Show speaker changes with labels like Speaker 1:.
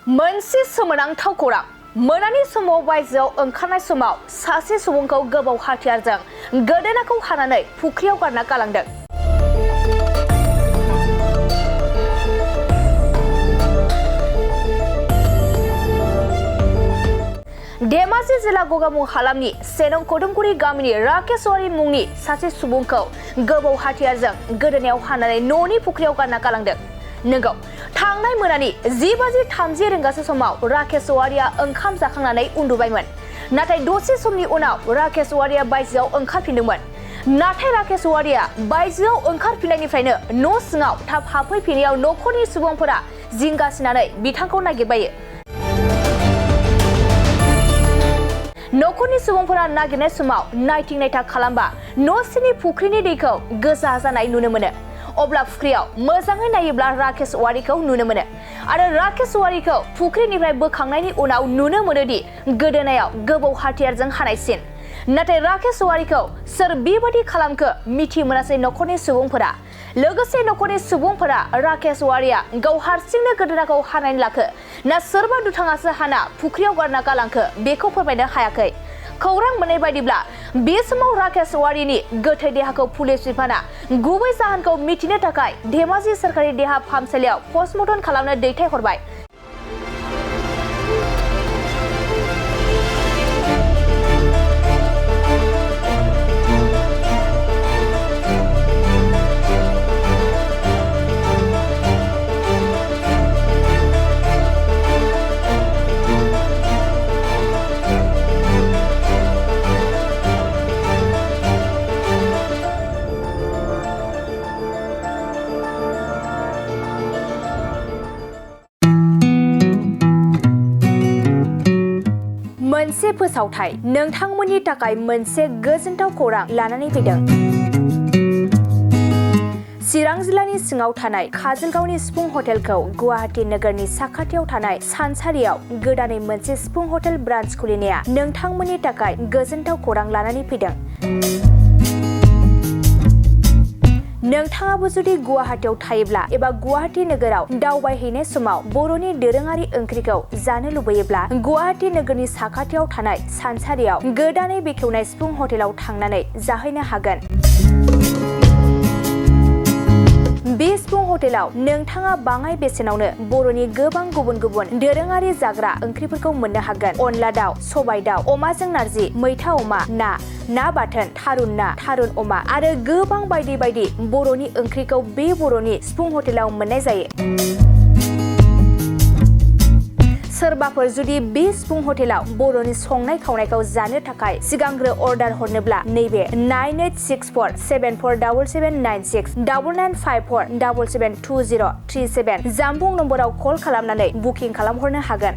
Speaker 1: मोनसे सोमोनांथाव खौरां मोनानि समाव बायजोआव ओंखारनाय समाव सासे सुबुंखौ गोबाव हाथियारजों गोदोनाखौ हानानै फुख्रियाव गारना गालांदों। धेमाजि जिल्ला गगामुग हालामनि सेनं कदमगुरि गामिनि राकेश औवारी मुंनि सासे सुबुंखौ गोबाव हाथियारजों गोदोनायाव हानानै न'नि फुख्रियाव गारना गालांदों। नंगौ, थांनाय मोनानि 10:30 रिंगासो समाव राकेश औवारीया ओंखाम जाखांनानै उन्दुबायमोन। नाथाय दसे समनि उनाव राकेश औवारीया बायजोआव ओंखारफिनदोंमोन। नाथाय राकेश औवारीया बायजोआव ओंखारफिननायनिफ्रायनो न' सिङाव थाब हाबफैफिनायाव न'खरनि सुबुंफोरा जिंगासिनानै बिथांखौ नागिरबायो। न'खरनि सुबुंफोरा नागिरनाय समाव नायथिं नायथा खालामबा न' सिंनि फुख्रिनि दैखौ गोजा जानाय नुनो मोनो। अब्ला फुख्रियाव मोजाङै नायोब्ला राकेश औवारीखौ नुनो मोनो आरो राकेश औवारीखौ फुख्रिनिफ्राय बोखांनायनि उनाव नुनो मोनोदि गोदोनायाव गोबौ हाथियारजों हानायसिन। नाथाय राकेश औवारीखौ सोर बेबादि खालामखो मिथि मोनासै न'खरनि सुबुंफोरा। लोगोसे न'खरनि सुबुंफोरा राकेश औवारीया गाव हारसिंनो गोदोनाखौ हानानै लाखो ना सोरबा दुथाङासो हाना फुख्रियाव गारना गालांखो बेखौ फोरमायनो हायाखै। खौरां मोननाय बायदिब्ला बे समाव राकेश औवारीनि गोथै देहाखौ पुलिस बिफाना गुबै जाहोनखौ मिथिनो थाखाय धेमाजि सोरखारि देहा फाहामसालियाव पस्टमर्टम खालामनो दैथायहरबाय। मोनसे फोसावथाय नोंथांमोननि थाखाय मोनसे गोजोनथाव खौरां लानानै फैदों। चिरां जिल्लानि सिङाव थानाय काजलगावनि सिफुं हटेलखौ गुवाहाटी नोगोरनि साखाथियाव थानाय सानसारियाव गोदानै मोनसे सिफुं हटेल ब्रान्च खुलिनाया नोंथांमोननि थाखाय गोजोनथाव खौरां लानानै फैदों। नोंथाङाबो जुदि गुवाहाटीयाव थायोब्ला एबा गुवाहाटी नोगोराव दावबायहैनाय समाव बर'नि दोरोङारि ओंख्रिखौ जानो लुबैयोब्ला गुवाहाटी नोगोरनि साखाथियाव थानाय सानसारियाव गोदानै बेखेवनाय सिफुं हटेलाव थांनानै जाहैनो हागोन। बे सिफुं हटेलाव नोंथाङा बाङाय बेसेनावनो बर'नि गोबां गुबुन गुबुन दोरोङारि जाग्रा ओंख्रिफोरखौ मोननो हागोन। अनला दाउ, सबाय दाउ, अमाजों नारजि, मैथा अमा, ना बाथोन, थारुन ना, थारुन अमा आरो गोबां बायदि बायदि बर'नि ओंख्रिखौ बे बर'नि सिफुं हटेलाव मोननाय जायो। सोरबाफोर जुदि बे सिफुं हटेलाव बर'नि संनाय खावनायखौ जानो थाखाय सिगांग्रो अर्डार हरनोब्ला नैबे 9864747796 9954772037 जामबुं नम्बराव कल खालामनानै बुकिं खालामहरनो हागोन।